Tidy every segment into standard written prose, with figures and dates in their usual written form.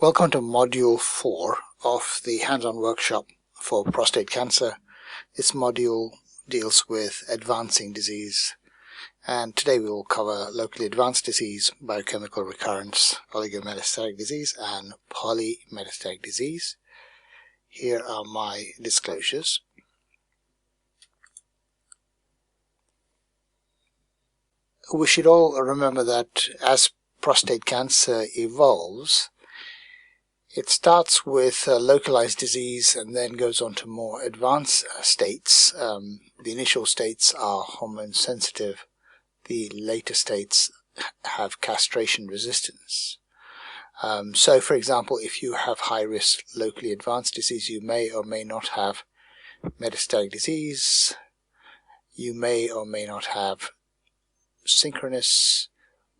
Welcome to Module 4 of the hands-on workshop for prostate cancer. This module deals with advancing disease, and today we will cover locally advanced disease, biochemical recurrence, oligometastatic disease, and polymetastatic disease. Here are my disclosures. We should all remember that as prostate cancer evolves, it starts with localized disease and then goes on to more advanced states. The initial states are hormone sensitive. The later states have castration resistance. So, for example, if you have high-risk locally advanced disease, you may or may not have metastatic disease. You may or may not have synchronous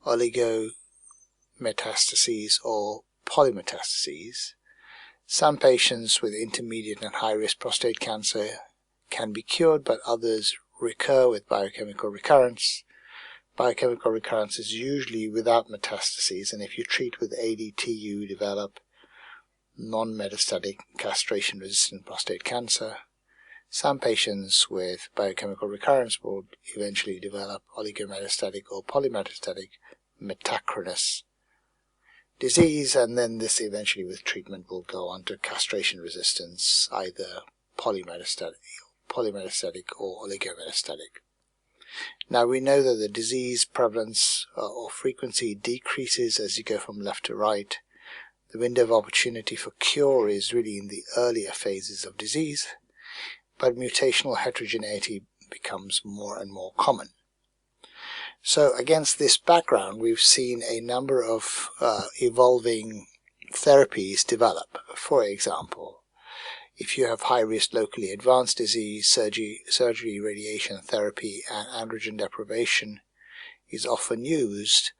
oligometastases or polymetastases. Some patients with intermediate and high-risk prostate cancer can be cured, but others recur with biochemical recurrence. Biochemical recurrence is usually without metastases, and if you treat with ADT, you develop non-metastatic castration-resistant prostate cancer. Some patients with biochemical recurrence will eventually develop oligometastatic or polymetastatic metachronous disease, and then this eventually with treatment will go on to castration resistance, either polymetastatic or oligometastatic. Now we know that the disease prevalence or frequency decreases as you go from left to right. The window of opportunity for cure is really in the earlier phases of disease, but mutational heterogeneity becomes more and more common. So against this background, we've seen a number of evolving therapies develop. For example, if you have high-risk locally advanced disease, surgery, radiation therapy, and androgen deprivation is often used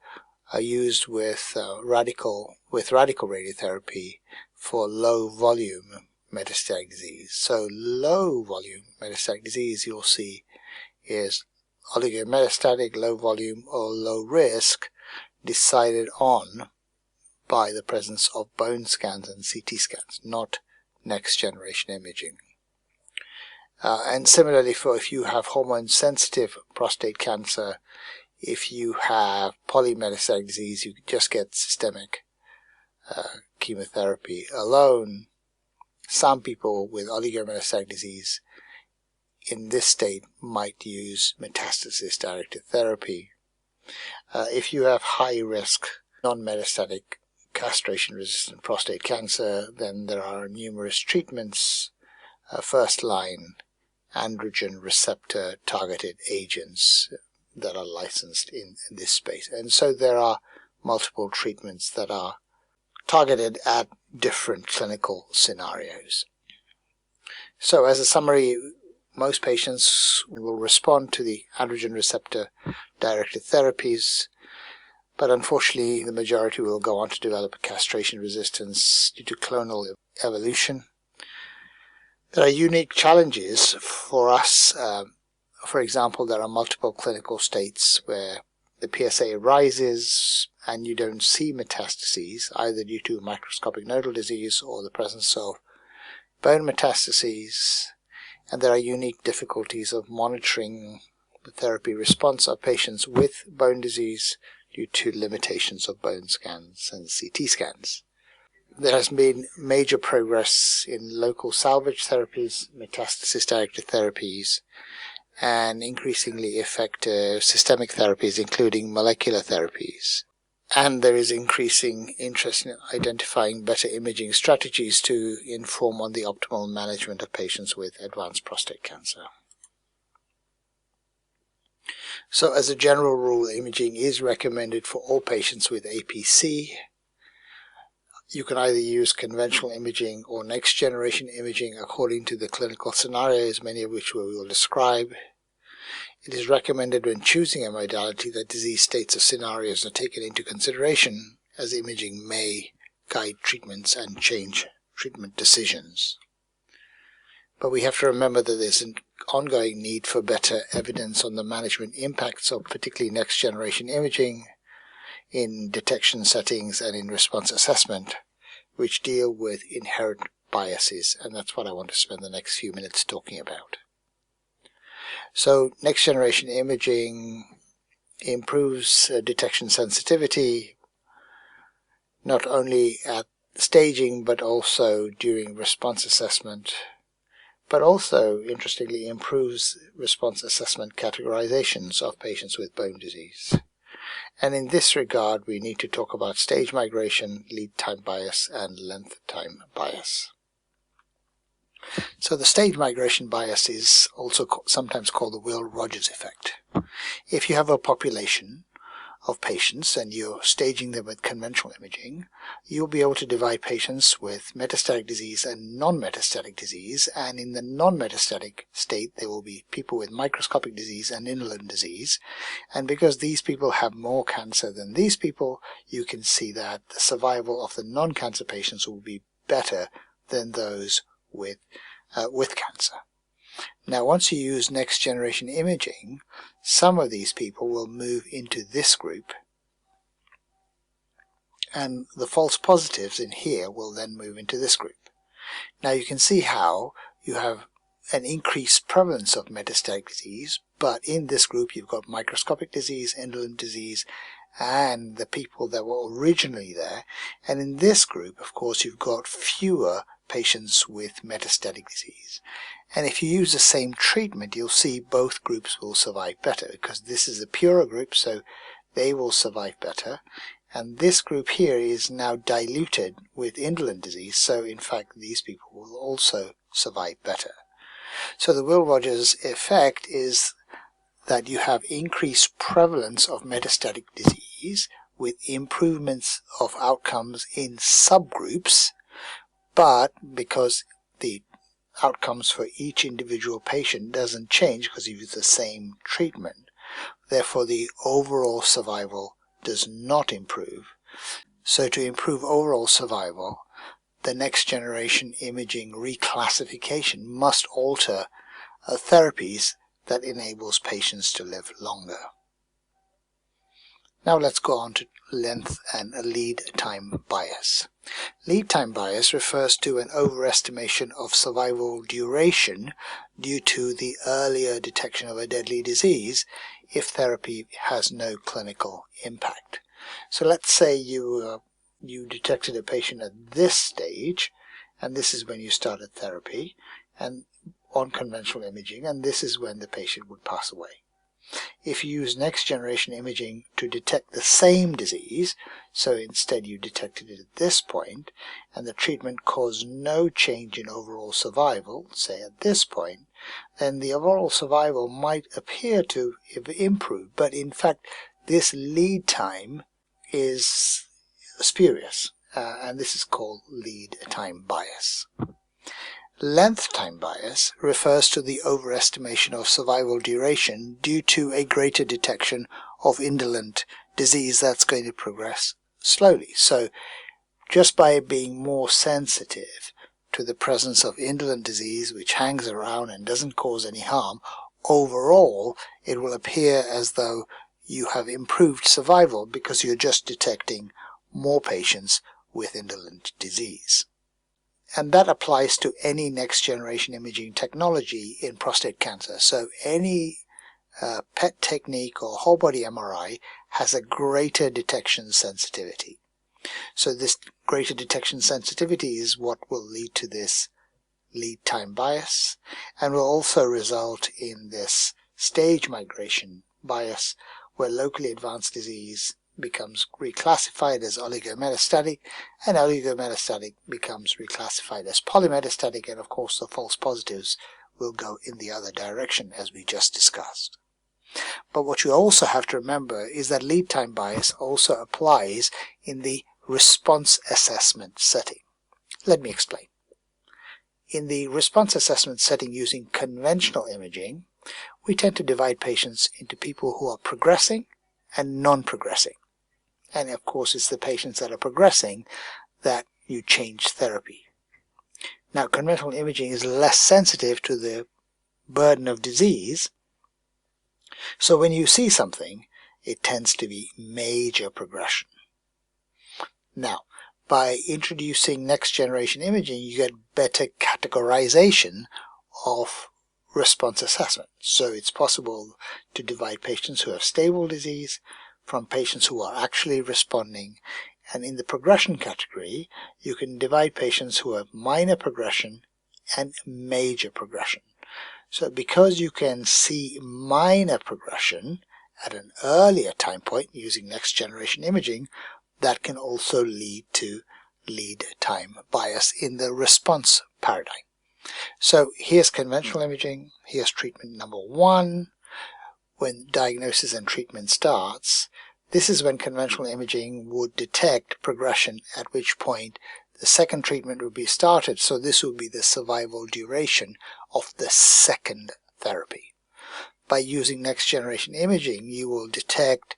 with radical radiotherapy for low-volume metastatic disease. So low-volume metastatic disease, you'll see, is oligometastatic, low volume or low risk, decided on by the presence of bone scans and CT scans, not next generation imaging. And similarly, if you have hormone sensitive prostate cancer, if you have polymetastatic disease, you just get systemic chemotherapy alone. Some people with oligometastatic disease in this state might use metastasis-directed therapy. If you have high-risk non-metastatic castration-resistant prostate cancer, then there are numerous treatments, first-line androgen receptor targeted agents that are licensed in this space. And so there are multiple treatments that are targeted at different clinical scenarios. So as a summary, most patients will respond to the androgen receptor directed therapies, but unfortunately the majority will go on to develop a castration resistance due to clonal evolution. There are unique challenges for us. For example, there are multiple clinical states where the PSA rises and you don't see metastases, either due to microscopic nodal disease or the presence of bone metastases. And there are unique difficulties of monitoring the therapy response of patients with bone disease due to limitations of bone scans and CT scans. There has been major progress in local salvage therapies, metastasis-directed therapies, and increasingly effective systemic therapies, including molecular therapies. And there is increasing interest in identifying better imaging strategies to inform on the optimal management of patients with advanced prostate cancer. So as a general rule, imaging is recommended for all patients with APC. You can either use conventional imaging or next generation imaging according to the clinical scenarios, many of which we will describe. It is recommended when choosing a modality that disease states or scenarios are taken into consideration, as imaging may guide treatments and change treatment decisions. But we have to remember that there's an ongoing need for better evidence on the management impacts of particularly next generation imaging in detection settings and in response assessment, which deal with inherent biases, and that's what I want to spend the next few minutes talking about. So next generation imaging improves detection sensitivity, not only at staging but also during response assessment, but also, interestingly, improves response assessment categorizations of patients with bone disease. And in this regard, we need to talk about stage migration, lead time bias, and length time bias. So the stage migration bias is also sometimes called the Will Rogers effect. If you have a population of patients and you're staging them with conventional imaging, you'll be able to divide patients with metastatic disease and non-metastatic disease, and in the non-metastatic state there will be people with microscopic disease and indolent disease, and because these people have more cancer than these people, you can see that the survival of the non-cancer patients will be better than those with cancer. Now, once you use next generation imaging, some of these people will move into this group, and the false positives in here will then move into this group. Now you can see how you have an increased prevalence of metastatic disease, but in this group you've got microscopic disease, indolent disease, and the people that were originally there. And in this group, of course, you've got fewer patients with metastatic disease. And if you use the same treatment, you'll see both groups will survive better, because this is a purer group, so they will survive better. And this group here is now diluted with indolent disease, so in fact these people will also survive better. So the Will Rogers effect is that you have increased prevalence of metastatic disease with improvements of outcomes in subgroups, but because the outcomes for each individual patient doesn't change because you use the same treatment, therefore the overall survival does not improve. So to improve overall survival, the next generation imaging reclassification must alter therapies that enables patients to live longer. Now let's go on to length and lead time bias. Lead time bias refers to an overestimation of survival duration due to the earlier detection of a deadly disease if therapy has no clinical impact. So let's say you detected a patient at this stage, and this is when you started therapy and on conventional imaging, and this is when the patient would pass away. If you use next generation imaging to detect the same disease, so instead you detected it at this point, and the treatment caused no change in overall survival, say at this point, then the overall survival might appear to improve, but in fact this lead time is spurious, and this is called lead time bias. Length time bias refers to the overestimation of survival duration due to a greater detection of indolent disease that's going to progress slowly. So just by being more sensitive to the presence of indolent disease which hangs around and doesn't cause any harm, overall it will appear as though you have improved survival because you're just detecting more patients with indolent disease. And that applies to any next generation imaging technology in prostate cancer. So any PET technique or whole body MRI has a greater detection sensitivity. So this greater detection sensitivity is what will lead to this lead time bias, and will also result in this stage migration bias, where locally advanced disease becomes reclassified as oligometastatic, and oligometastatic becomes reclassified as polymetastatic, and of course the false positives will go in the other direction as we just discussed. But what you also have to remember is that lead time bias also applies in the response assessment setting. Let me explain. In the response assessment setting using conventional imaging, we tend to divide patients into people who are progressing and non-progressing. And of course it's the patients that are progressing that you change therapy. Now conventional imaging is less sensitive to the burden of disease, so when you see something, it tends to be major progression. Now, by introducing next generation imaging, you get better categorization of response assessment. So it's possible to divide patients who have stable disease from patients who are actually responding. And in the progression category, you can divide patients who have minor progression and major progression. So because you can see minor progression at an earlier time point using next generation imaging, that can also lead to lead time bias in the response paradigm. So here's conventional imaging, here's treatment number 1. When diagnosis and treatment starts, this is when conventional imaging would detect progression, at which point the second treatment would be started. So this would be the survival duration of the second therapy. By using next generation imaging, you will detect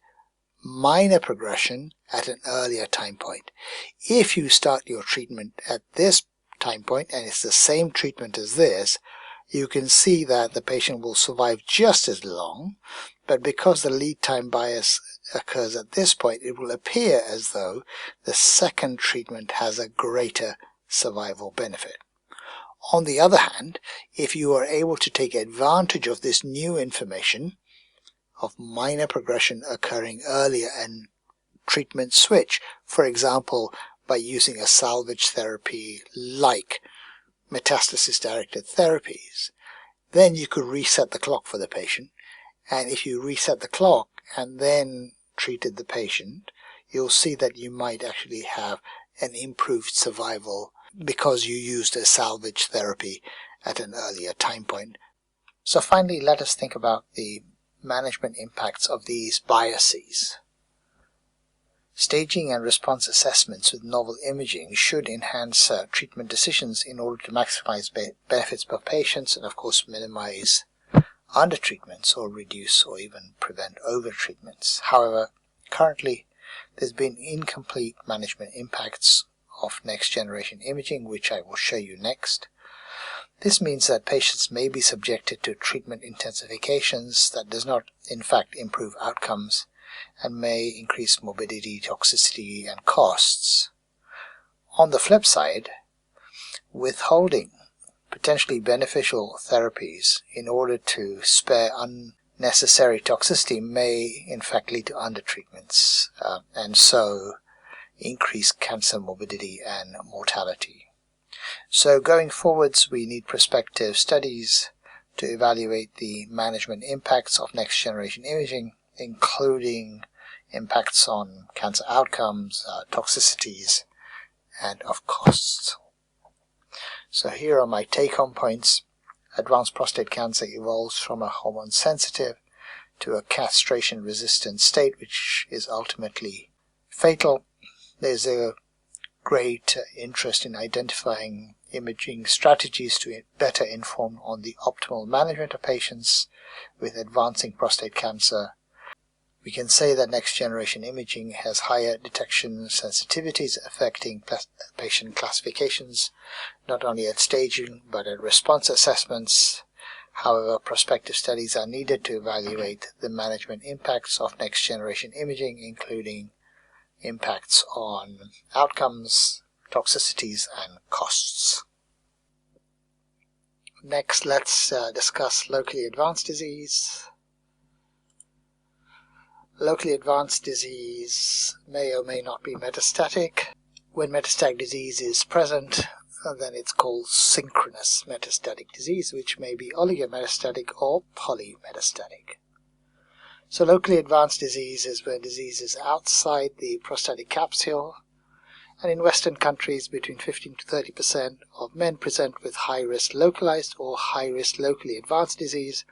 minor progression at an earlier time point. If you start your treatment at this time point and it's the same treatment as this, you can see that the patient will survive just as long, but because the lead time bias occurs at this point, it will appear as though the second treatment has a greater survival benefit. On the other hand, if you are able to take advantage of this new information of minor progression occurring earlier and treatment switch, for example, by using a salvage therapy like metastasis-directed therapies, then you could reset the clock for the patient. And if you reset the clock and then treated the patient, you'll see that you might actually have an improved survival because you used a salvage therapy at an earlier time point. So finally, let us think about the management impacts of these biases. Staging and response assessments with novel imaging should enhance treatment decisions in order to maximize benefits per patients and of course minimize undertreatments or reduce or even prevent overtreatments. However, currently there's been incomplete management impacts of next generation imaging, which I will show you next. This means that patients may be subjected to treatment intensifications that does not in fact improve outcomes and may increase morbidity, toxicity, and costs. On the flip side, withholding potentially beneficial therapies in order to spare unnecessary toxicity may in fact lead to undertreatments and so increase cancer morbidity and mortality. So going forwards, we need prospective studies to evaluate the management impacts of next generation imaging, including impacts on cancer outcomes, toxicities, and of costs. So here are my take-home points. Advanced prostate cancer evolves from a hormone-sensitive to a castration-resistant state, which is ultimately fatal. There's a great interest in identifying imaging strategies to better inform on the optimal management of patients with advancing prostate cancer. We can say that next generation imaging has higher detection sensitivities affecting patient classifications, not only at staging but at response assessments. However, prospective studies are needed to evaluate the management impacts of next generation imaging, including impacts on outcomes, toxicities, and costs. Next, let's discuss locally advanced disease. Locally advanced disease may or may not be metastatic. When metastatic disease is present, then it's called synchronous metastatic disease, which may be oligometastatic or polymetastatic. So locally advanced disease is where disease is outside the prostatic capsule, and in Western countries between 15 to 30% of men present with high-risk localized or high-risk locally advanced disease,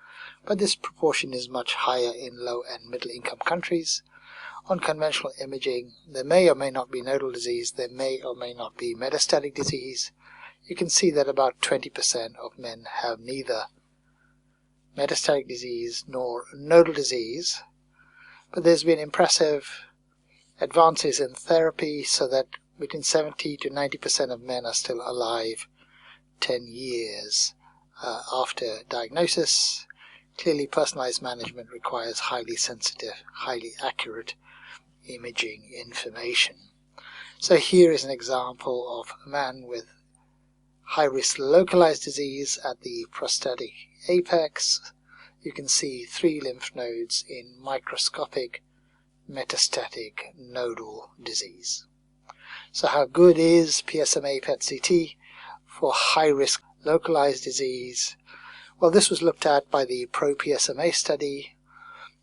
but this proportion is much higher in low and middle-income countries. On conventional imaging, there may or may not be nodal disease, there may or may not be metastatic disease. You can see that about 20% of men have neither metastatic disease nor nodal disease, but there's been impressive advances in therapy so that between 70 to 90% of men are still alive 10 years after diagnosis. Clearly, personalized management requires highly sensitive, highly accurate imaging information. So here is an example of a man with high-risk localized disease at the prostatic apex. You can see 3 lymph nodes in microscopic metastatic nodal disease. So how good is PSMA PET-CT for high-risk localized disease? Well, this was looked at by the PRO-PSMA study.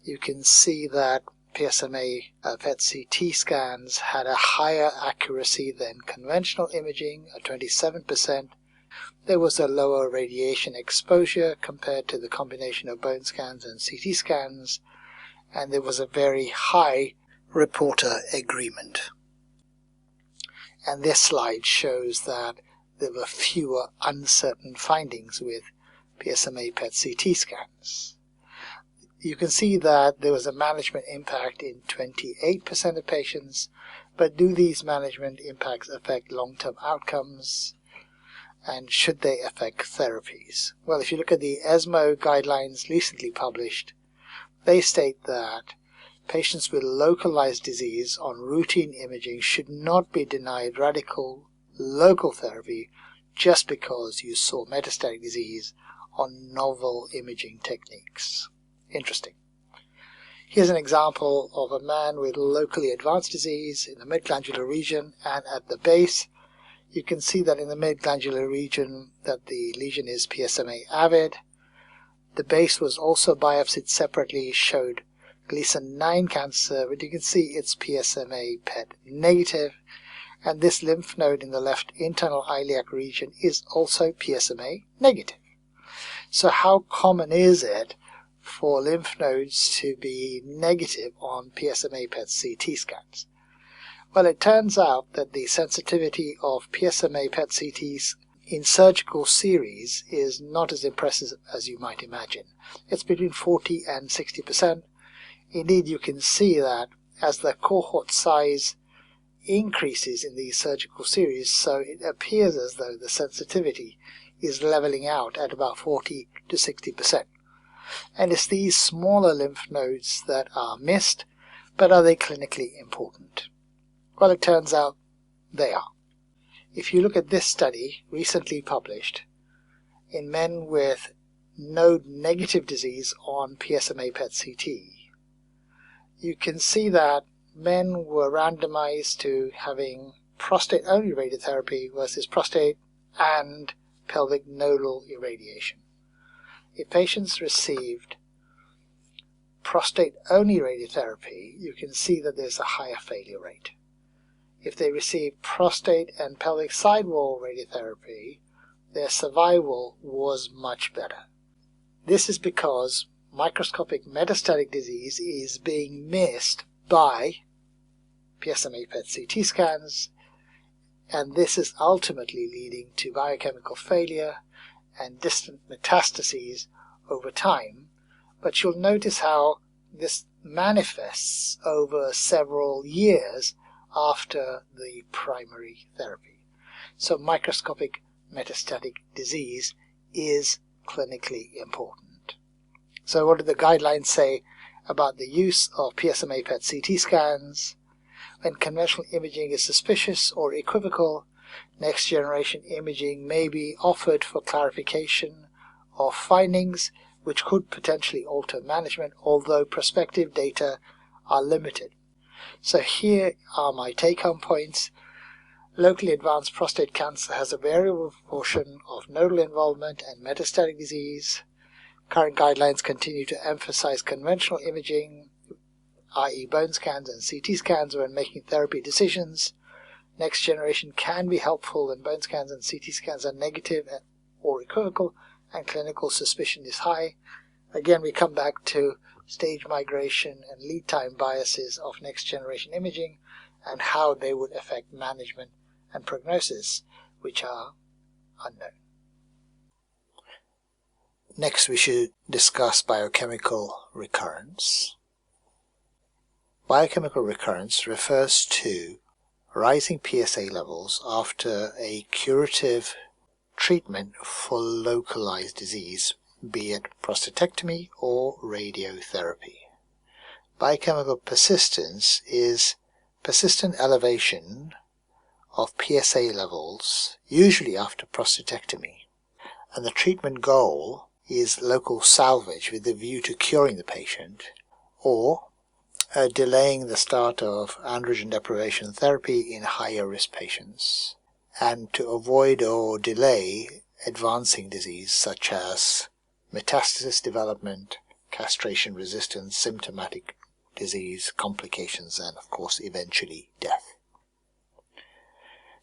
You can see that PSMA PET-CT scans had a higher accuracy than conventional imaging at 27%. There was a lower radiation exposure compared to the combination of bone scans and CT scans, and there was a very high reporter agreement. And this slide shows that there were fewer uncertain findings with PSMA PET-CT scans. You can see that there was a management impact in 28% of patients, but do these management impacts affect long-term outcomes, and should they affect therapies? Well, if you look at the ESMO guidelines recently published, they state that patients with localized disease on routine imaging should not be denied radical local therapy just because you saw metastatic disease on novel imaging techniques. Interesting. Here's an example of a man with locally advanced disease in the midglandular region, and at the base you can see that in the midglandular region that the lesion is PSMA avid. The base was also biopsied separately, showed Gleason 9 cancer, but you can see it's PSMA PET negative, and this lymph node in the left internal iliac region is also PSMA negative. So how common is it for lymph nodes to be negative on PSMA PET-CT scans? Well, it turns out that the sensitivity of PSMA PET-CTs in surgical series is not as impressive as you might imagine. It's between 40 and 60%. Indeed, you can see that as the cohort size increases in these surgical series, so it appears as though the sensitivity is leveling out at about 40 to 60%. And it's these smaller lymph nodes that are missed, but are they clinically important? Well, it turns out they are. If you look at this study, recently published, in men with node-negative disease on PSMA PET-CT, you can see that men were randomized to having prostate-only radiotherapy versus prostate and pelvic nodal irradiation. If patients received prostate-only radiotherapy, you can see that there's a higher failure rate. If they received prostate and pelvic sidewall radiotherapy, their survival was much better. This is because microscopic metastatic disease is being missed by PSMA PET-CT scans, and this is ultimately leading to biochemical failure and distant metastases over time. But you'll notice how this manifests over several years after the primary therapy. So microscopic metastatic disease is clinically important. So what do the guidelines say about the use of PSMA PET-CT scans? When conventional imaging is suspicious or equivocal, next generation imaging may be offered for clarification of findings which could potentially alter management, although prospective data are limited. So here are my take-home points. Locally advanced prostate cancer has a variable proportion of nodal involvement and metastatic disease. Current guidelines continue to emphasize conventional imaging, i.e. bone scans and CT scans, when making therapy decisions. Next generation can be helpful when bone scans and CT scans are negative or equivocal and clinical suspicion is high. Again, we come back to stage migration and lead time biases of next generation imaging and how they would affect management and prognosis, which are unknown. Next, we should discuss biochemical recurrence. Biochemical recurrence refers to rising PSA levels after a curative treatment for localized disease, be it prostatectomy or radiotherapy. Biochemical persistence is persistent elevation of PSA levels, usually after prostatectomy. And the treatment goal is local salvage with a view to curing the patient, or delaying the start of androgen deprivation therapy in higher risk patients, and to avoid or delay advancing disease such as metastasis development, castration resistance, symptomatic disease, complications, and of course eventually death.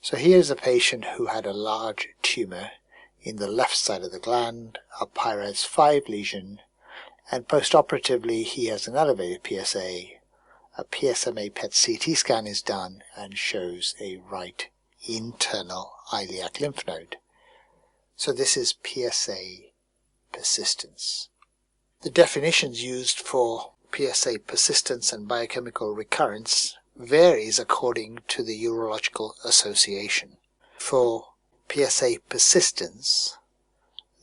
So here's a patient who had a large tumor in the left side of the gland, a PIRADS 5 lesion, and postoperatively he has an elevated PSA. A PSMA PET CT scan is done and shows a right internal iliac lymph node. So this is PSA persistence. The definitions used for PSA persistence and biochemical recurrence varies according to the Urological Association. For PSA persistence,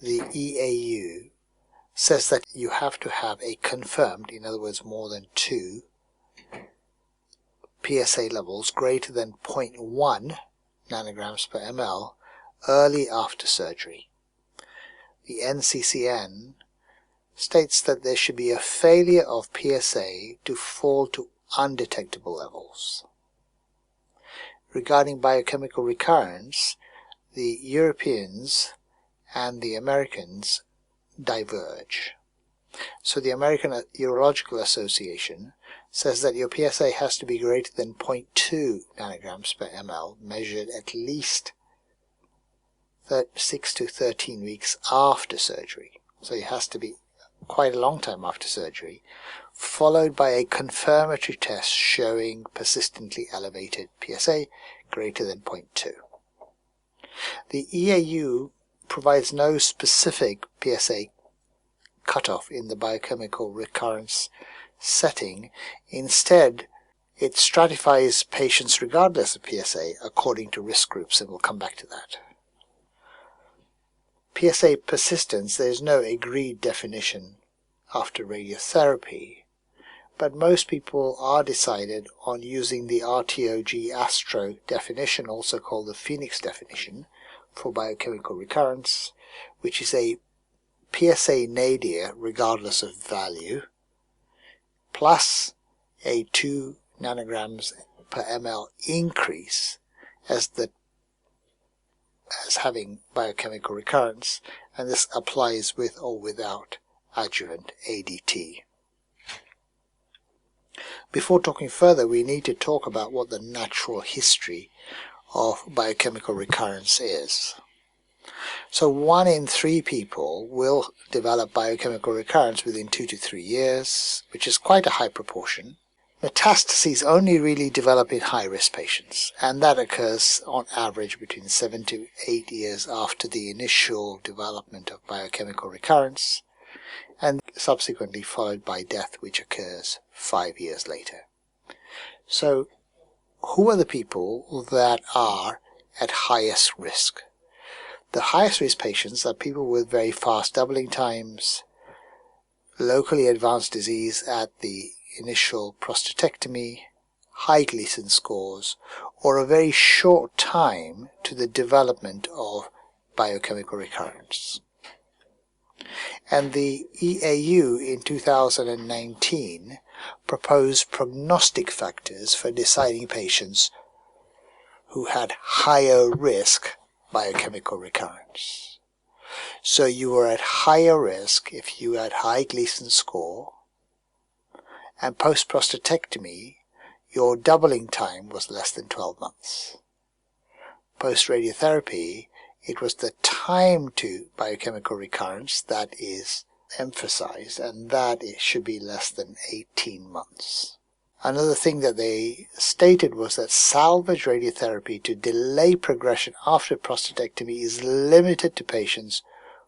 the EAU says that you have to have a confirmed, in other words more than 2, PSA levels greater than 0.1 nanograms per ml early after surgery. The NCCN states that there should be a failure of PSA to fall to undetectable levels. Regarding biochemical recurrence, the Europeans and the Americans diverge. So the American Urological Association says that your PSA has to be greater than 0.2 nanograms per ml, measured at least 6 to 13 weeks after surgery. So it has to be quite a long time after surgery, followed by a confirmatory test showing persistently elevated PSA greater than 0.2. The EAU provides no specific PSA cutoff in the biochemical recurrence setting. Instead, it stratifies patients regardless of PSA according to risk groups, and we'll come back to that. PSA persistence, there is no agreed definition after radiotherapy, but most people are decided on using the RTOG-ASTRO definition, also called the Phoenix definition, for biochemical recurrence, which is a PSA nadir regardless of value, plus a 2 nanograms per ml increase as having biochemical recurrence, and this applies with or without adjuvant ADT. Before talking further, we need to talk about what the natural history of biochemical recurrence is. So 1 in 3 people will develop biochemical recurrence within 2 to 3 years, which is quite a high proportion. Metastases only really develop in high-risk patients, and that occurs on average between 7 to 8 years after the initial development of biochemical recurrence, and subsequently followed by death, which occurs 5 years later. So, who are the people that are at highest risk? The highest risk patients are people with very fast doubling times, locally advanced disease at the initial prostatectomy, high Gleason scores, or a very short time to the development of biochemical recurrence. And the EAU in 2019 proposed prognostic factors for deciding patients who had higher risk biochemical recurrence. So you were at higher risk if you had high Gleason score, and post-prostatectomy, your doubling time was less than 12 months. Post-radiotherapy, it was the time to biochemical recurrence that is emphasized, and that it should be less than 18 months. Another thing that they stated was that salvage radiotherapy to delay progression after prostatectomy is limited to patients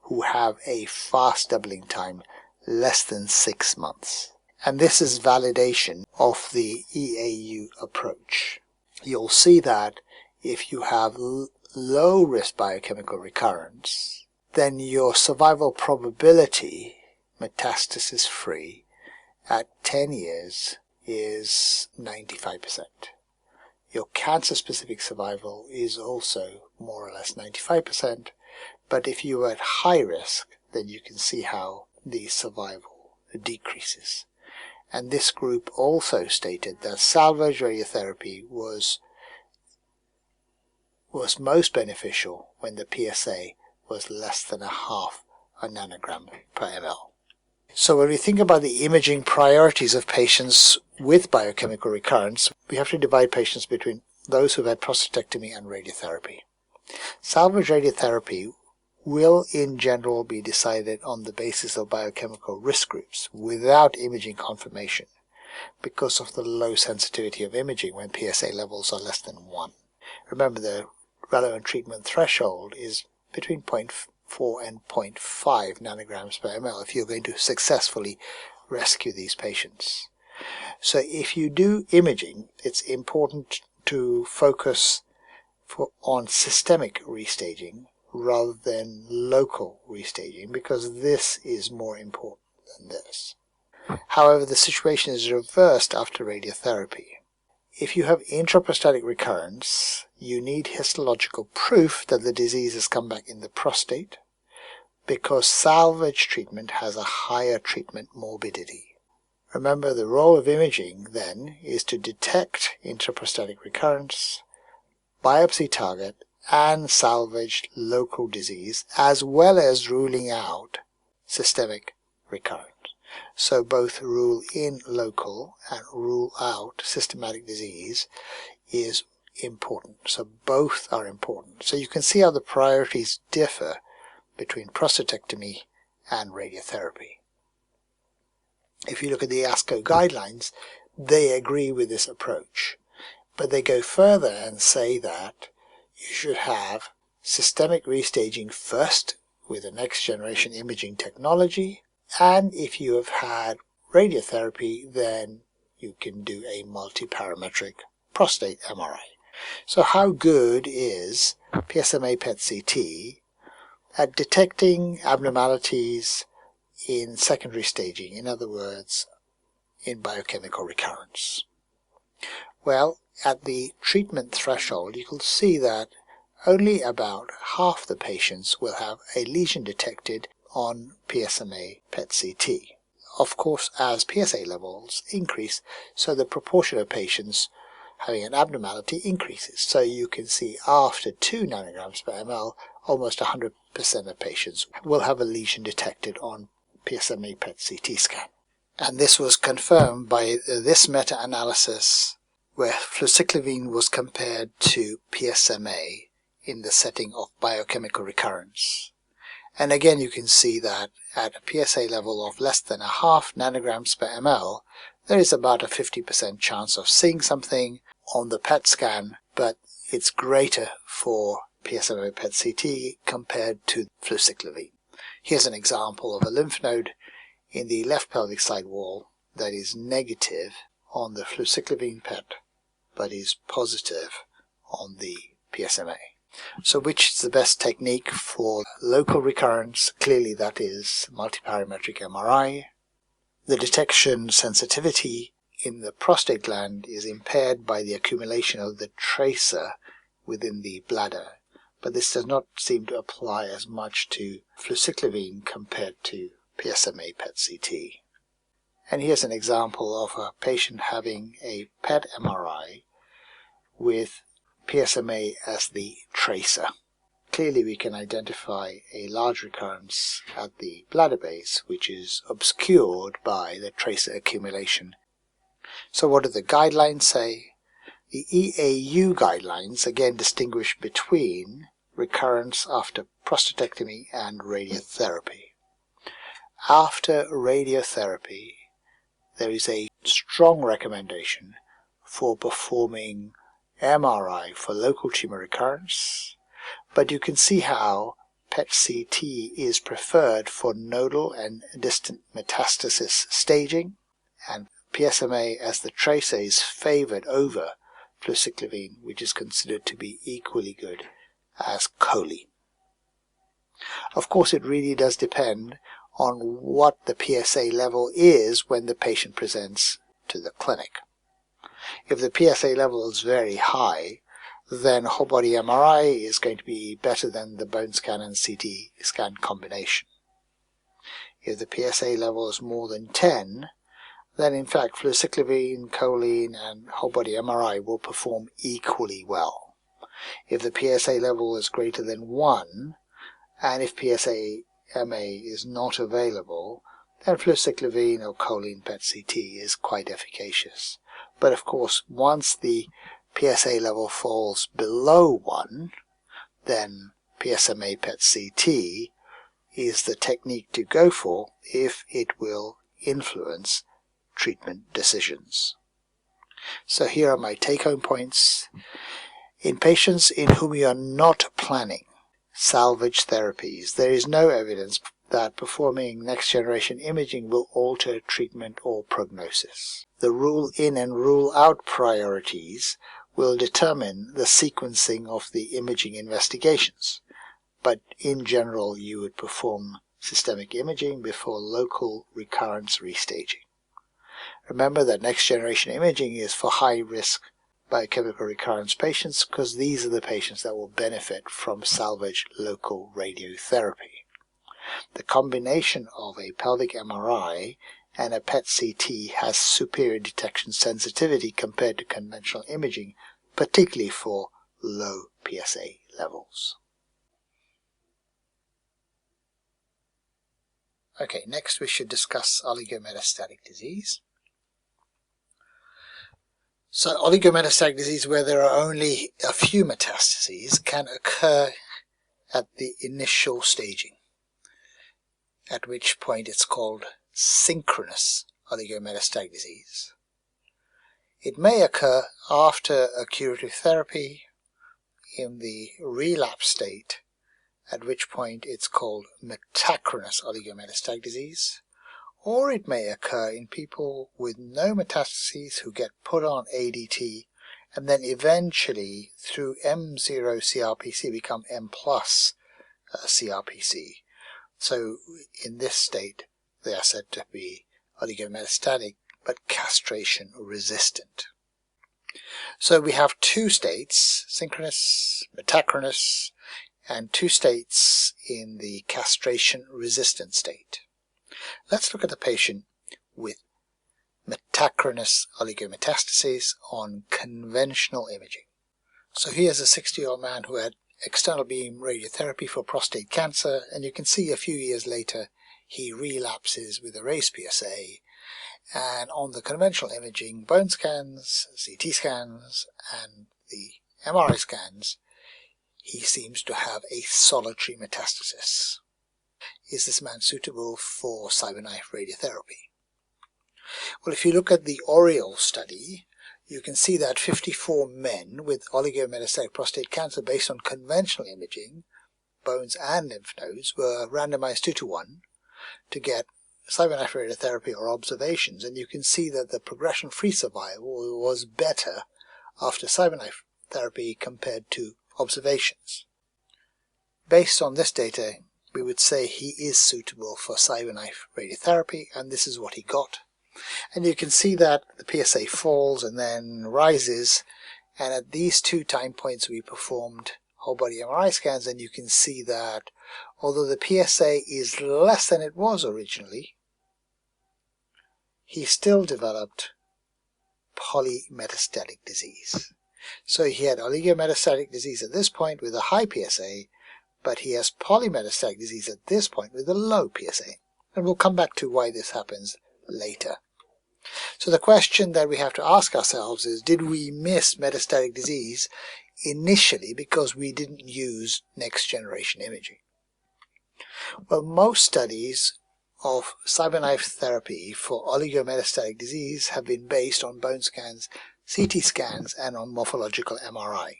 who have a fast doubling time less than 6 months. And this is validation of the EAU approach. You'll see that if you have low risk biochemical recurrence, then your survival probability, metastasis free, at 10 years is 95%. Your cancer-specific survival is also more or less 95%, but if you are at high risk, then you can see how the survival decreases. And this group also stated that salvage radiotherapy was most beneficial when the PSA was less than a half a nanogram per ml. So when we think about the imaging priorities of patients with biochemical recurrence, we have to divide patients between those who have had prostatectomy and radiotherapy. Salvage radiotherapy will in general be decided on the basis of biochemical risk groups without imaging confirmation because of the low sensitivity of imaging when PSA levels are less than 1. Remember, the relevant treatment threshold is between 0.4 and 0.5 nanograms per ml if you're going to successfully rescue these patients. So if you do imaging, it's important to focus on systemic restaging rather than local restaging, because this is more important than this. However, the situation is reversed after radiotherapy. If you have intraprostatic recurrence, you need histological proof that the disease has come back in the prostate, because salvage treatment has a higher treatment morbidity. Remember, the role of imaging then is to detect intraprostatic recurrence, biopsy target, and salvage local disease, as well as ruling out systemic recurrence. So both rule in local and rule out systematic disease is important. So both are important. So you can see how the priorities differ between prostatectomy and radiotherapy. If you look at the ASCO guidelines, they agree with this approach, but they go further and say that you should have systemic restaging first with the next generation imaging technology, and if you have had radiotherapy, then you can do a multiparametric prostate MRI. So how good is PSMA PET-CT at detecting abnormalities in secondary staging, in other words, in biochemical recurrence? Well, at the treatment threshold, you can see that only about half the patients will have a lesion detected on PSMA PET-CT. Of course, as PSA levels increase, so the proportion of patients having an abnormality increases. So you can see after 2 nanograms per ml, almost 100% of patients will have a lesion detected on PSMA PET-CT scan. And this was confirmed by this meta-analysis where fluciclovine was compared to PSMA in the setting of biochemical recurrence. And again, you can see that at a PSA level of less than a half nanograms per ml, there is about a 50% chance of seeing something on the PET scan, but it's greater for PSMA PET-CT compared to fluciclovine. Here's an example of a lymph node in the left pelvic side wall that is negative on the fluciclovine PET, but is positive on the PSMA. So which is the best technique for local recurrence? Clearly that is multiparametric MRI. The detection sensitivity in the prostate gland is impaired by the accumulation of the tracer within the bladder, but this does not seem to apply as much to fluciclovine compared to PSMA PET-CT. And here's an example of a patient having a PET MRI with PSMA as the tracer. Clearly we can identify a large recurrence at the bladder base, which is obscured by the tracer accumulation. So what do the guidelines say? The EAU guidelines again distinguish between recurrence after prostatectomy and radiotherapy. After radiotherapy, there is a strong recommendation for performing MRI for local tumor recurrence, but you can see how PET-CT is preferred for nodal and distant metastasis staging, and PSMA as the tracer is favored over fluciclovine, which is considered to be equally good as choline. Of course, it really does depend on what the PSA level is when the patient presents to the clinic. If the PSA level is very high, then whole body MRI is going to be better than the bone scan and CT scan combination. If the PSA level is more than 10, then in fact fluciclovine, choline and whole body MRI will perform equally well. If the PSA level is greater than 1, and if PSA-MA is not available, then fluciclovine or choline PET-CT is quite efficacious. But of course, once the PSA level falls below 1, then PSMA PET-CT is the technique to go for if it will influence treatment decisions. So here are my take-home points. In patients in whom you are not planning salvage therapies, there is no evidence that performing next-generation imaging will alter treatment or prognosis. The rule-in and rule-out priorities will determine the sequencing of the imaging investigations, but in general you would perform systemic imaging before local recurrence restaging. Remember that next-generation imaging is for high-risk biochemical recurrence patients because these are the patients that will benefit from salvage local radiotherapy. The combination of a pelvic MRI and a PET-CT has superior detection sensitivity compared to conventional imaging, particularly for low PSA levels. Okay, next we should discuss oligometastatic disease. So oligometastatic disease, where there are only a few metastases, can occur at the initial staging, at which point it's called synchronous oligometastatic disease. It may occur after a curative therapy in the relapse state, at which point it's called metachronous oligometastatic disease, or it may occur in people with no metastases who get put on ADT and then eventually through M0 CRPC become M plus CRPC. So in this state they are said to be oligometastatic but castration resistant. So we have two states, synchronous, metachronous, and two states in the castration resistant state. Let's look at the patient with metachronous oligometastases on conventional imaging. So here's a 60-year-old man who had external beam radiotherapy for prostate cancer, and you can see a few years later he relapses with a raised PSA, and on the conventional imaging, bone scans, CT scans, and the MRI scans, he seems to have a solitary metastasis. Is this man suitable for cyberknife radiotherapy? Well, if you look at the Oriole study, you can see that 54 men with oligometastatic prostate cancer based on conventional imaging, bones and lymph nodes, were randomized 2-to-1 to get cyberknife radiotherapy or observations, and you can see that the progression-free survival was better after cyberknife therapy compared to observations. Based on this data, we would say he is suitable for cyberknife radiotherapy, and this is what he got. And you can see that the PSA falls and then rises, and at these two time points we performed whole body MRI scans, and you can see that although the PSA is less than it was originally, he still developed polymetastatic disease. So he had oligometastatic disease at this point with a high PSA, but he has polymetastatic disease at this point with a low PSA. And we'll come back to why this happens later. So the question that we have to ask ourselves is, did we miss metastatic disease initially because we didn't use next generation imaging? Well, most studies of cyberknife therapy for oligometastatic disease have been based on bone scans, CT scans, and on morphological MRI.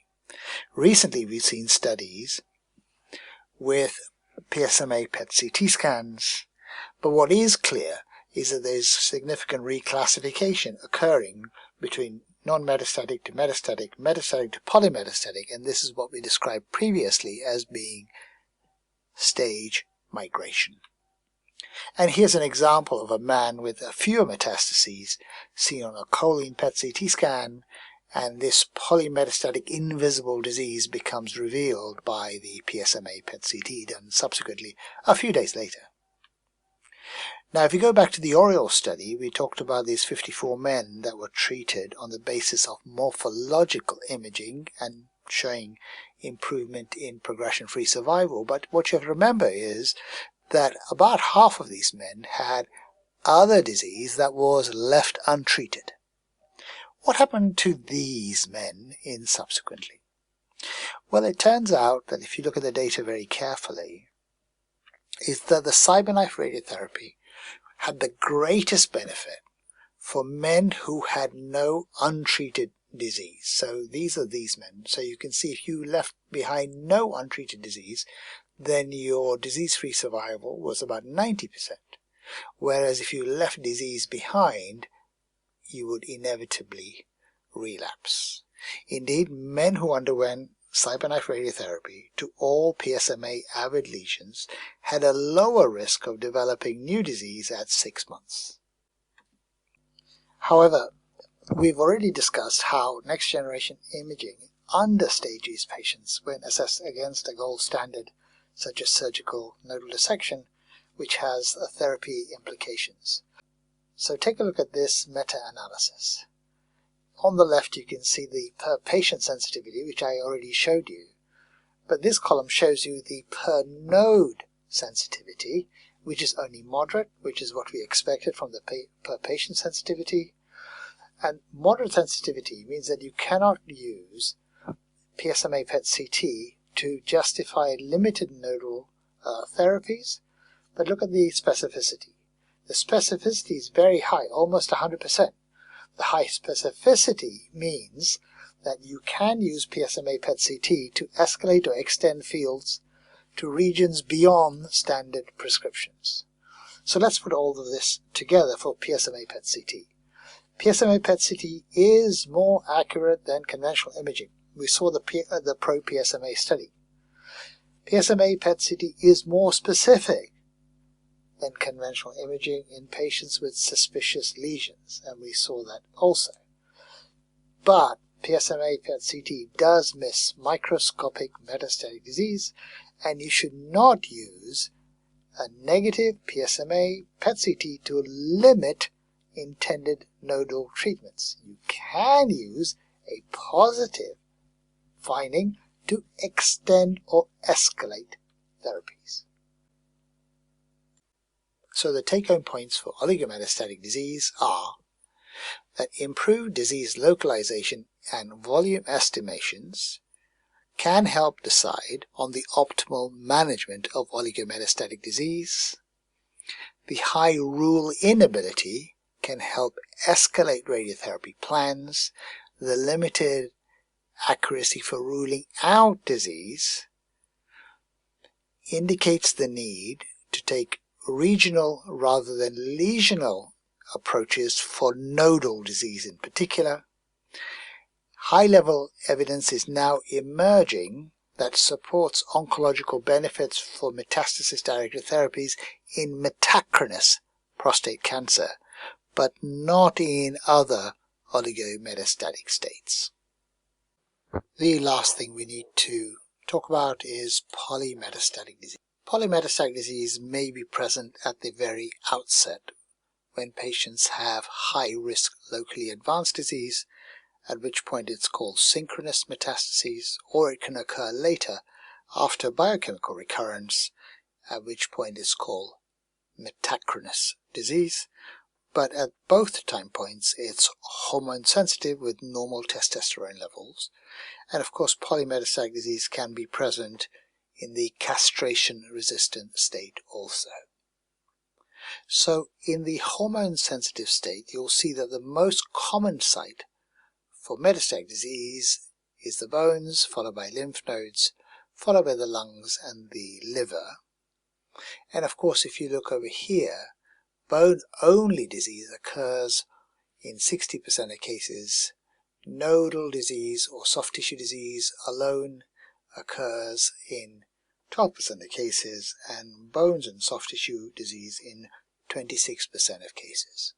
Recently we've seen studies with PSMA PET-CT scans, but what is clear is that there is significant reclassification occurring between non-metastatic to metastatic, metastatic to polymetastatic, and this is what we described previously as being stage migration. And here's an example of a man with a fewer metastases seen on a choline PET-CT scan, and this polymetastatic invisible disease becomes revealed by the PSMA PET-CT done subsequently a few days later. Now, if you go back to the Oriole study, we talked about these 54 men that were treated on the basis of morphological imaging and showing improvement in progression-free survival. But what you have to remember is that about half of these men had other disease that was left untreated. What happened to these men in subsequently? Well, it turns out that if you look at the data very carefully, is that the CyberKnife radiotherapy had the greatest benefit for men who had no untreated disease. So these are these men. So you can see if you left behind no untreated disease, then your disease-free survival was about 90%. Whereas if you left disease behind, you would inevitably relapse. Indeed, men who underwent CyberKnife radiotherapy to all PSMA avid lesions had a lower risk of developing new disease at 6 months. However, we've already discussed how next-generation imaging understages patients when assessed against a gold standard such as surgical nodal dissection, which has therapy implications. So take a look at this meta-analysis. On the left you can see the per patient sensitivity, which I already showed you, but this column shows you the per node sensitivity, which is only moderate, which is what we expected from the per patient sensitivity. And moderate sensitivity means that you cannot use PSMA PET-CT to justify limited nodal therapies, but look at the specificity. The specificity is very high, almost 100%. The high specificity means that you can use PSMA PET-CT to escalate or extend fields to regions beyond standard prescriptions. So let's put all of this together for PSMA PET-CT. PSMA PET-CT is more accurate than conventional imaging. We saw the pro-PSMA study. PSMA PET-CT is more specific than conventional imaging in patients with suspicious lesions, and we saw that also. But PSMA PET-CT does miss microscopic metastatic disease, and you should not use a negative PSMA PET-CT to limit intended nodal treatments. You can use a positive finding to extend or escalate therapies. So the take-home points for oligometastatic disease are that improved disease localization and volume estimations can help decide on the optimal management of oligometastatic disease. The high rule inability can help escalate radiotherapy plans. The limited accuracy for ruling out disease indicates the need to take regional rather than lesional approaches for nodal disease in particular. High-level evidence is now emerging that supports oncological benefits for metastasis-directed therapies in metachronous prostate cancer, but not in other oligometastatic states. The last thing we need to talk about is polymetastatic disease. Polymetastatic disease may be present at the very outset when patients have high-risk locally advanced disease, at which point it's called synchronous metastases, or it can occur later after biochemical recurrence, at which point it's called metachronous disease. But at both time points it's hormone sensitive with normal testosterone levels. And of course polymetastatic disease can be present in the castration-resistant state also. So in the hormone-sensitive state, you'll see that the most common site for metastatic disease is the bones, followed by lymph nodes, followed by the lungs and the liver. And of course, if you look over here, bone-only disease occurs in 60% of cases. Nodal disease or soft tissue disease alone occurs in 12% of cases, and bones and soft tissue disease in 26% of cases.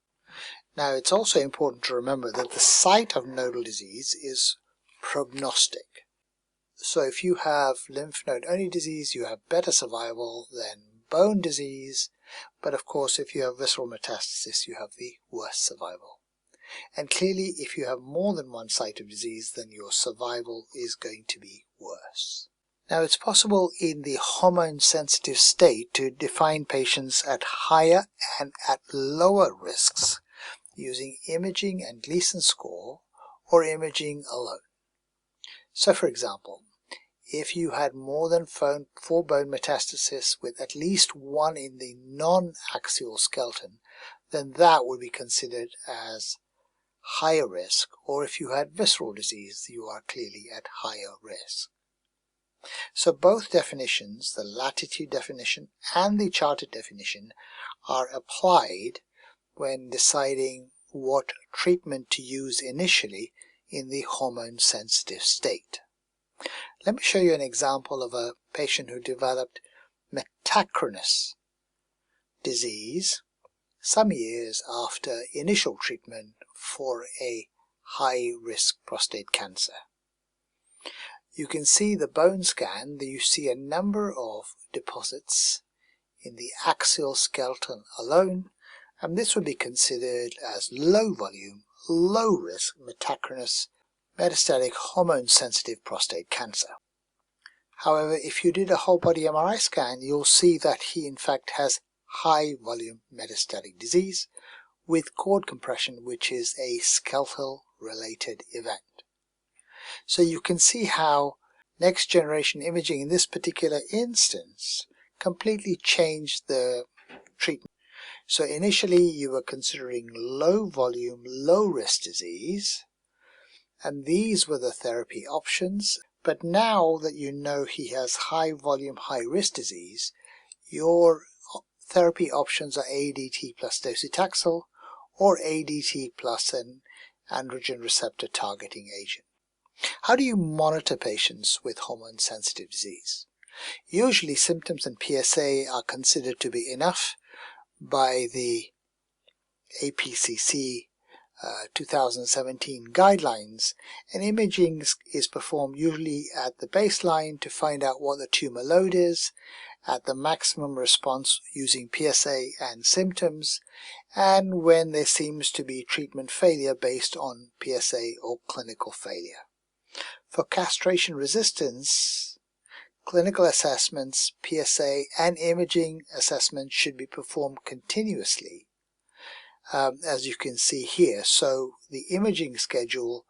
Now, it's also important to remember that the site of nodal disease is prognostic. So if you have lymph node only disease, you have better survival than bone disease, but of course if you have visceral metastasis, you have the worst survival. And clearly if you have more than one site of disease, then your survival is going to be worse. Now, it's possible in the hormone sensitive state to define patients at higher and at lower risks using imaging and Gleason score or imaging alone. So for example, if you had more than 4 bone metastasis with at least one in the non-axial skeleton, then that would be considered as higher risk, or if you had visceral disease, you are clearly at higher risk. So both definitions, the latitude definition and the charted definition, are applied when deciding what treatment to use initially in the hormone sensitive state. Let me show you an example of a patient who developed Recurrence disease some years after initial treatment for a high-risk prostate cancer. You can see the bone scan that you see a number of deposits in the axial skeleton alone, and this would be considered as low volume, low risk metastatic hormone sensitive prostate cancer. However, if you did a whole body MRI scan, you'll see that he in fact has high volume metastatic disease with cord compression, which is a skeletal related event. So you can see how next generation imaging in this particular instance completely changed the treatment. So initially you were considering low volume, low risk disease, and these were the therapy options. But now that you know he has high volume, high risk disease, your therapy options are ADT plus docetaxel or ADT plus an androgen receptor targeting agent. How do you monitor patients with hormone sensitive disease? Usually symptoms and PSA are considered to be enough by the APCC 2017 guidelines, and imaging is performed usually at the baseline to find out what the tumor load is, at the maximum response using PSA and symptoms, and when there seems to be treatment failure based on PSA or clinical failure. For castration resistance, clinical assessments, PSA, and imaging assessments should be performed continuously, as you can see here. So the imaging schedule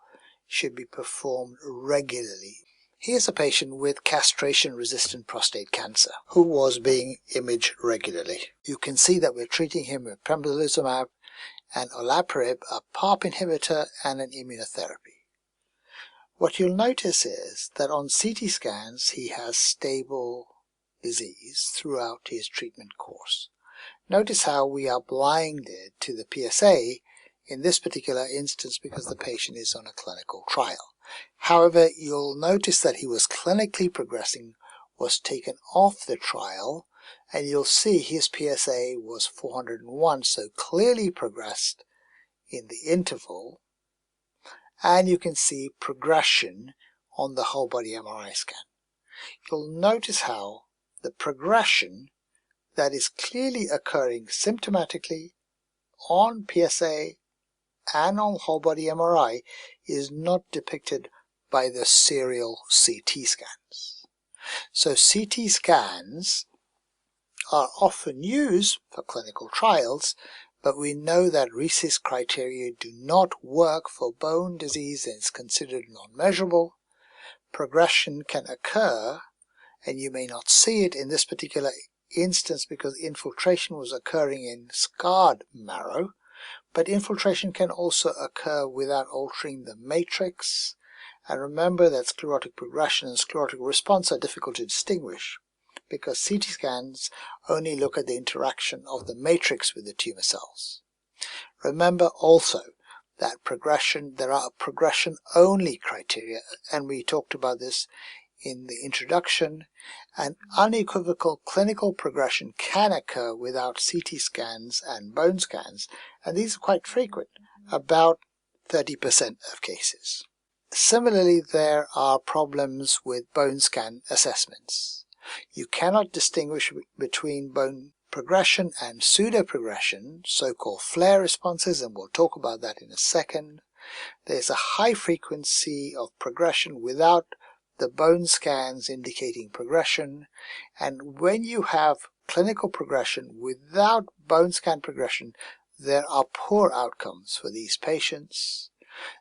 should be performed regularly. Here's a patient with castration-resistant prostate cancer who was being imaged regularly. You can see that we're treating him with pembrolizumab and olaparib, a PARP inhibitor, and an immunotherapy. What you'll notice is that on CT scans he has stable disease throughout his treatment course. Notice how we are blinded to the PSA in this particular instance because the patient is on a clinical trial. However, you'll notice that he was clinically progressing, was taken off the trial, and you'll see his PSA was 401, so clearly progressed in the interval, and you can see progression on the whole body MRI scan. You'll notice how the progression that is clearly occurring symptomatically on PSA and on whole body MRI is not depicted by the serial CT scans. So CT scans are often used for clinical trials, but we know that RECIST criteria do not work for bone disease and is considered non-measurable. Progression can occur, and you may not see it in this particular instance because infiltration was occurring in scarred marrow, but infiltration can also occur without altering the matrix. And remember that sclerotic progression and sclerotic response are difficult to distinguish because CT scans only look at the interaction of the matrix with the tumor cells. Remember also that there are progression only criteria, and we talked about this in the introduction, an unequivocal clinical progression can occur without CT scans and bone scans, and these are quite frequent, about 30% of cases. Similarly, there are problems with bone scan assessments. You cannot distinguish between bone progression and pseudo-progression, so-called flare responses, and we'll talk about that in a second. There's a high frequency of progression without the bone scans indicating progression, and when you have clinical progression without bone scan progression, there are poor outcomes for these patients.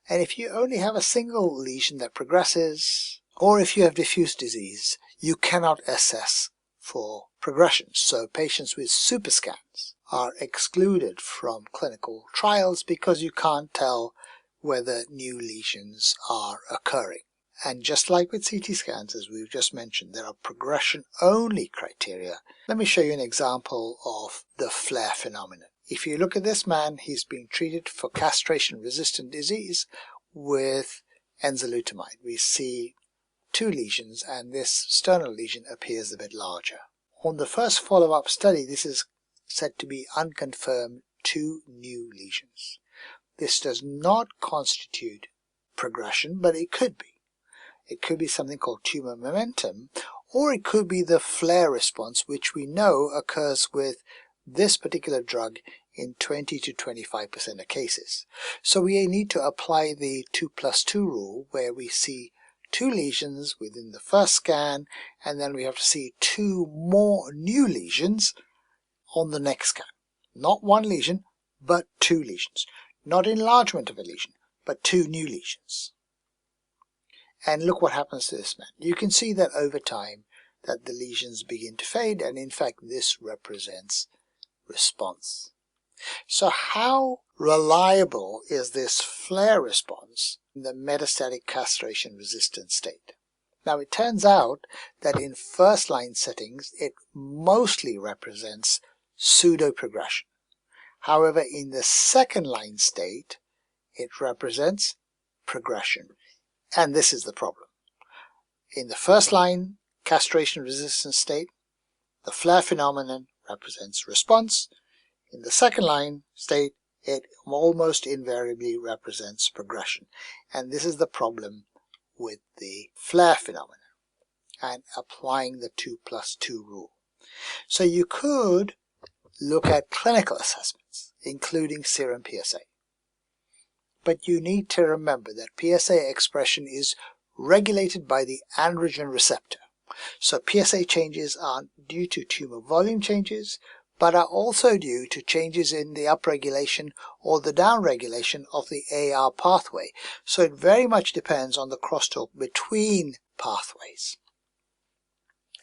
And if you only have a single lesion that progresses, or if you have diffuse disease, you cannot assess for progression. So patients with superscans are excluded from clinical trials because you can't tell whether new lesions are occurring. And just like with CT scans, as we've just mentioned, there are progression-only criteria. Let me show you an example of the flare phenomenon. If you look at this man, he's being treated for castration-resistant disease with enzalutamide. We see two lesions, and this sternal lesion appears a bit larger. On the first follow-up study, this is said to be unconfirmed 2 new lesions. This does not constitute progression, but it could be. It could be something called tumor momentum, or it could be the flare response, which we know occurs with this particular drug in 20 to 25% of cases. So we need to apply the 2+2 rule, where we see 2 lesions within the first scan, and then we have to see 2 more new lesions on the next scan. Not 1 lesion, but 2 lesions. Not enlargement of a lesion, but 2 new lesions. And look what happens to this man. You can see that over time that the lesions begin to fade, and in fact this represents response. So how reliable is this flare response in the metastatic castration-resistant state? Now it turns out that in first-line settings it mostly represents pseudo-progression. However, in the second-line state it represents progression. And this is the problem. In the first-line castration-resistant state, the flare phenomenon represents response. In the second-line state, it almost invariably represents progression. And this is the problem with the flare phenomenon and applying the 2+2 rule. So you could look at clinical assessments, including serum PSA. But you need to remember that PSA expression is regulated by the androgen receptor. So PSA changes aren't due to tumor volume changes, but are also due to changes in the upregulation or the downregulation of the AR pathway. So it very much depends on the crosstalk between pathways.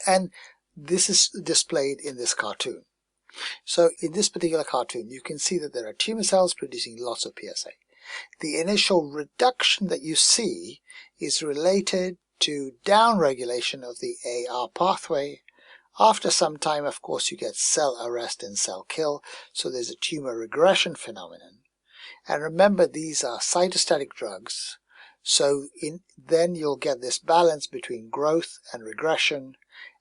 And this is displayed in this cartoon. So in this particular cartoon, you can see that there are tumor cells producing lots of PSA. The initial reduction that you see is related to downregulation of the AR pathway. After some time, of course, you get cell arrest and cell kill, so there's a tumor regression phenomenon. And remember, these are cytostatic drugs, so then you'll get this balance between growth and regression.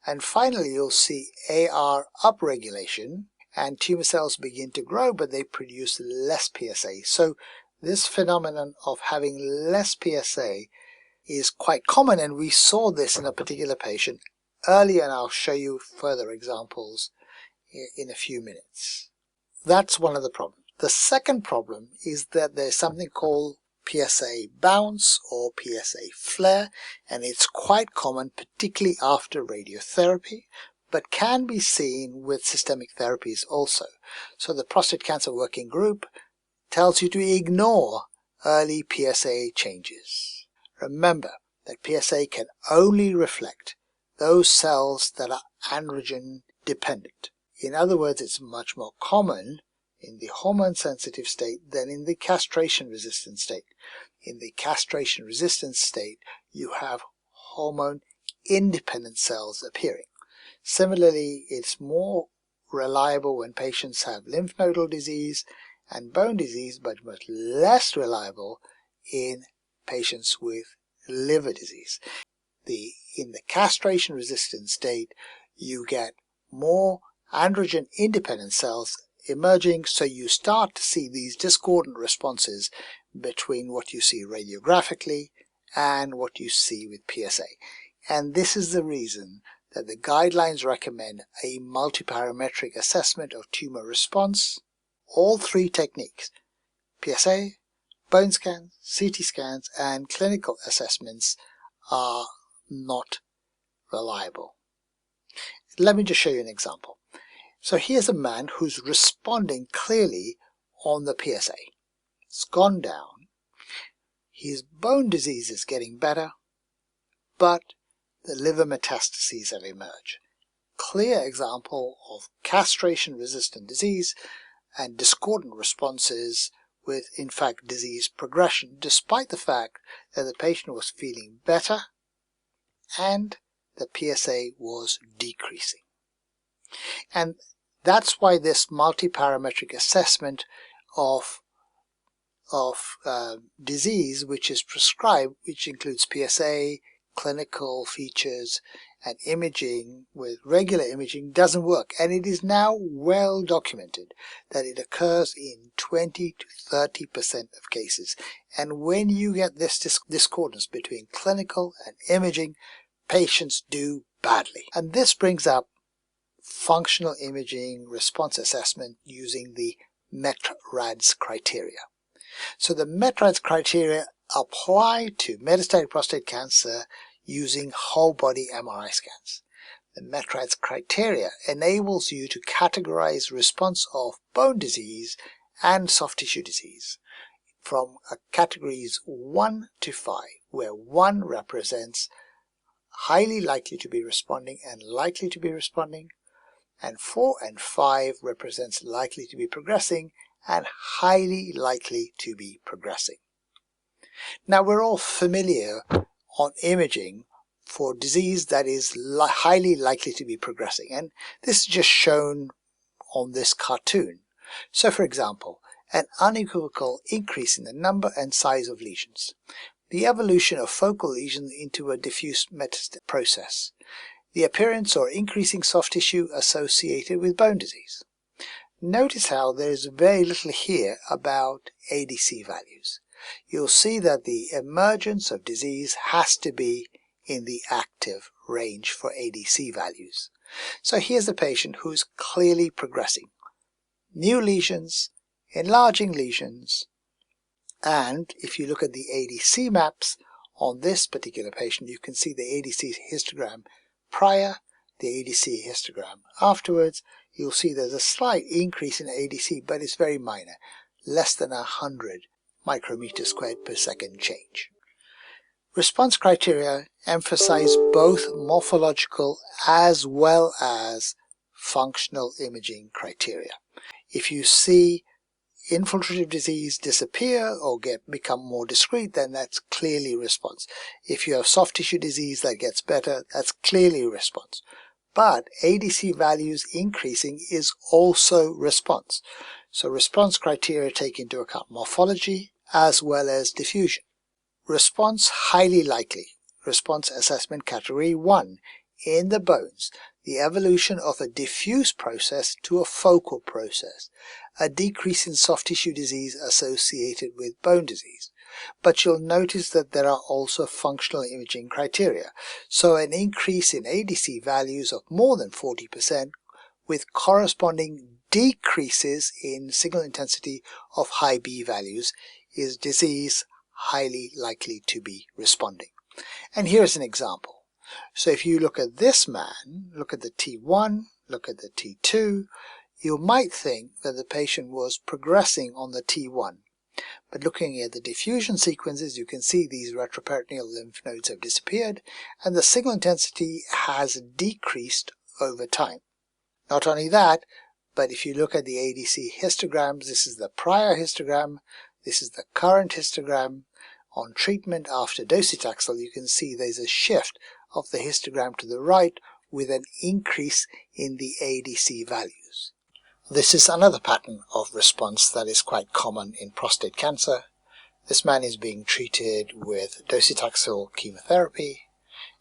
And finally, you'll see AR upregulation, and tumor cells begin to grow, but they produce less PSA. So this phenomenon of having less PSA is quite common, and we saw this in a particular patient earlier, and I'll show you further examples in a few minutes. That's one of the problems. The second problem is that there's something called PSA bounce or PSA flare, and it's quite common, particularly after radiotherapy, but can be seen with systemic therapies also. So the Prostate Cancer Working Group tells you to ignore early PSA changes. Remember that PSA can only reflect those cells that are androgen dependent. In other words, it's much more common in the hormone sensitive state than in the castration resistant state. In the castration resistant state, you have hormone independent cells appearing. Similarly, it's more reliable when patients have lymph nodal disease and bone disease, but much less reliable in patients with liver disease. The in the castration-resistant state, you get more androgen-independent cells emerging, so you start to see these discordant responses between what you see radiographically and what you see with PSA. And this is the reason that the guidelines recommend a multiparametric assessment of tumor response. All three techniques, PSA, bone scans, CT scans, and clinical assessments, are not reliable. Let me just show you an example. So here's a man who's responding clearly on the PSA. It's gone down. His bone disease is getting better, but the liver metastases have emerged. Clear example of castration-resistant disease and discordant responses with, in fact, disease progression, despite the fact that the patient was feeling better and the PSA was decreasing. And that's why this multiparametric assessment of disease, which is prescribed, which includes PSA, clinical features, and imaging with regular imaging, doesn't work. And it is now well documented that it occurs in 20 to 30% of cases. And when you get this discordance between clinical and imaging, patients do badly. And this brings up functional imaging response assessment using the METRADS criteria. So the METRADS criteria apply to metastatic prostate cancer using whole body MRI scans. The METRADS criteria enables you to categorize response of bone disease and soft tissue disease from categories 1 to 5, where 1 represents highly likely to be responding and likely to be responding, and 4 and 5 represents likely to be progressing and highly likely to be progressing. Now, we're all familiar on imaging for disease that is highly likely to be progressing, and this is just shown on this cartoon. So, for example, an unequivocal increase in the number and size of lesions, the evolution of focal lesions into a diffuse metastatic process, the appearance or increasing soft tissue associated with bone disease. Notice how there is very little here about ADC values. You'll see that the emergence of disease has to be in the active range for ADC values. So here's a patient who's clearly progressing. New lesions, enlarging lesions, and if you look at the ADC maps on this particular patient, you can see the ADC histogram prior, the ADC histogram afterwards. You'll see there's a slight increase in ADC, but it's very minor, less than 100 micrometers squared per second change. Response criteria emphasize both morphological as well as functional imaging criteria. If you see infiltrative disease disappear or become more discrete, then that's clearly response. If you have soft tissue disease that gets better, that's clearly response. But ADC values increasing is also response. So response criteria take into account morphology as well as diffusion. Response highly likely. Response assessment category 1. In the bones, the evolution of a diffuse process to a focal process. A decrease in soft tissue disease associated with bone disease. But you'll notice that there are also functional imaging criteria. So an increase in ADC values of more than 40% with corresponding decreases in signal intensity of high B values is disease highly likely to be responding. And here's an example. So if you look at this man, look at the T1, look at the T2, you might think that the patient was progressing on the T1. But looking at the diffusion sequences, you can see these retroperitoneal lymph nodes have disappeared and the signal intensity has decreased over time. Not only that, but if you look at the ADC histograms, this is the prior histogram, this is the current histogram. On treatment after docetaxel, you can see there's a shift of the histogram to the right with an increase in the ADC values. This is another pattern of response that is quite common in prostate cancer. This man is being treated with docetaxel chemotherapy,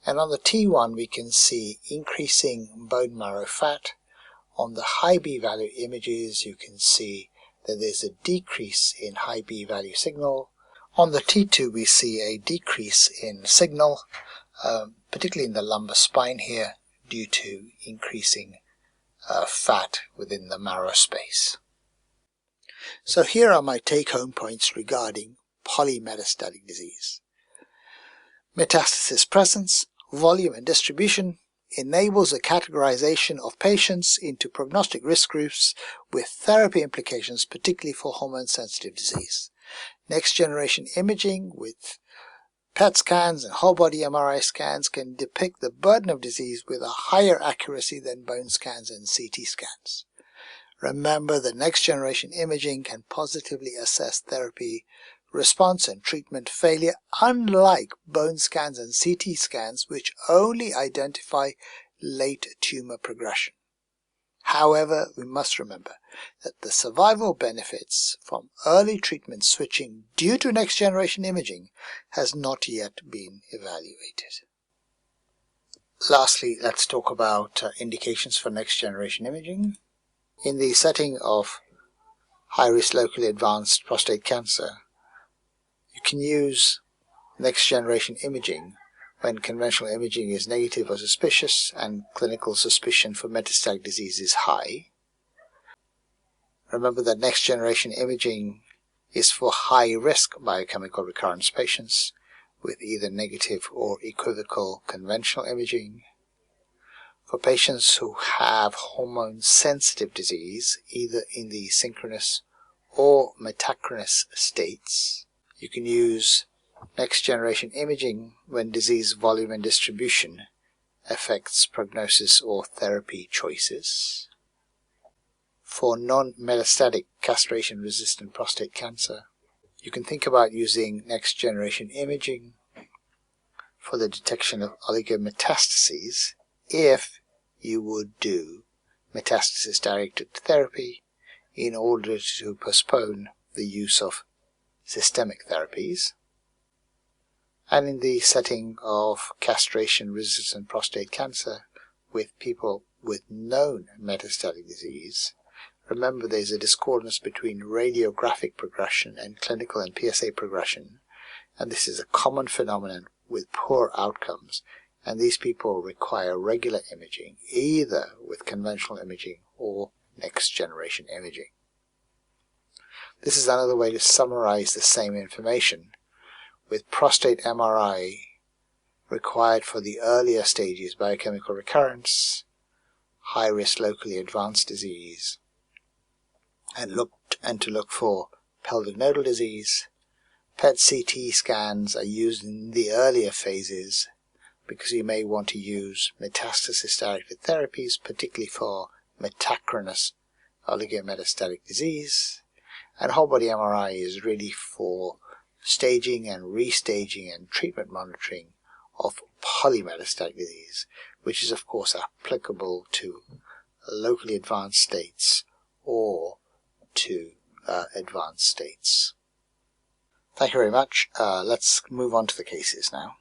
And on the T1 we can see increasing bone marrow fat. On the high B value images you can see that there's a decrease in high B value signal. On the T2 we see a decrease in signal, particularly in the lumbar spine here, due to increasing fat within the marrow space. So here are my take-home points regarding polymetastatic disease. Metastasis presence, volume and distribution enables a categorization of patients into prognostic risk groups with therapy implications, particularly for hormone-sensitive disease. Next-generation imaging with PET scans and whole-body MRI scans can depict the burden of disease with a higher accuracy than bone scans and CT scans. Remember that next-generation imaging can positively assess therapy response and treatment failure, unlike bone scans and CT scans, which only identify late tumor progression. However, we must remember that the survival benefits from early treatment switching due to next-generation imaging has not yet been evaluated. Lastly, let's talk about indications for next-generation imaging. In the setting of high-risk locally advanced prostate cancer, you can use next-generation imaging when conventional imaging is negative or suspicious and clinical suspicion for metastatic disease is high. Remember that next-generation imaging is for high-risk biochemical recurrence patients with either negative or equivocal conventional imaging. For patients who have hormone-sensitive disease, either in the synchronous or metachronous states, you can use next-generation imaging when disease volume and distribution affects prognosis or therapy choices. For non-metastatic castration-resistant prostate cancer, you can think about using next-generation imaging for the detection of oligometastases if you would do metastasis-directed therapy in order to postpone the use of systemic therapies. And in the setting of castration-resistant prostate cancer with people with known metastatic disease, remember there's a discordance between radiographic progression and clinical and PSA progression, and this is a common phenomenon with poor outcomes, and these people require regular imaging, either with conventional imaging or next-generation imaging. This is another way to summarize the same information, with prostate MRI required for the earlier stages, biochemical recurrence, high-risk locally advanced disease, and to look for pelvic nodal disease. PET-CT scans are used in the earlier phases because you may want to use metastasis-directed therapies, particularly for metachronous oligometastatic disease. And whole-body MRI is really for staging and restaging and treatment monitoring of polymetastatic disease, which is of course applicable to locally advanced states or to advanced states. Thank you very much. Let's move on to the cases now.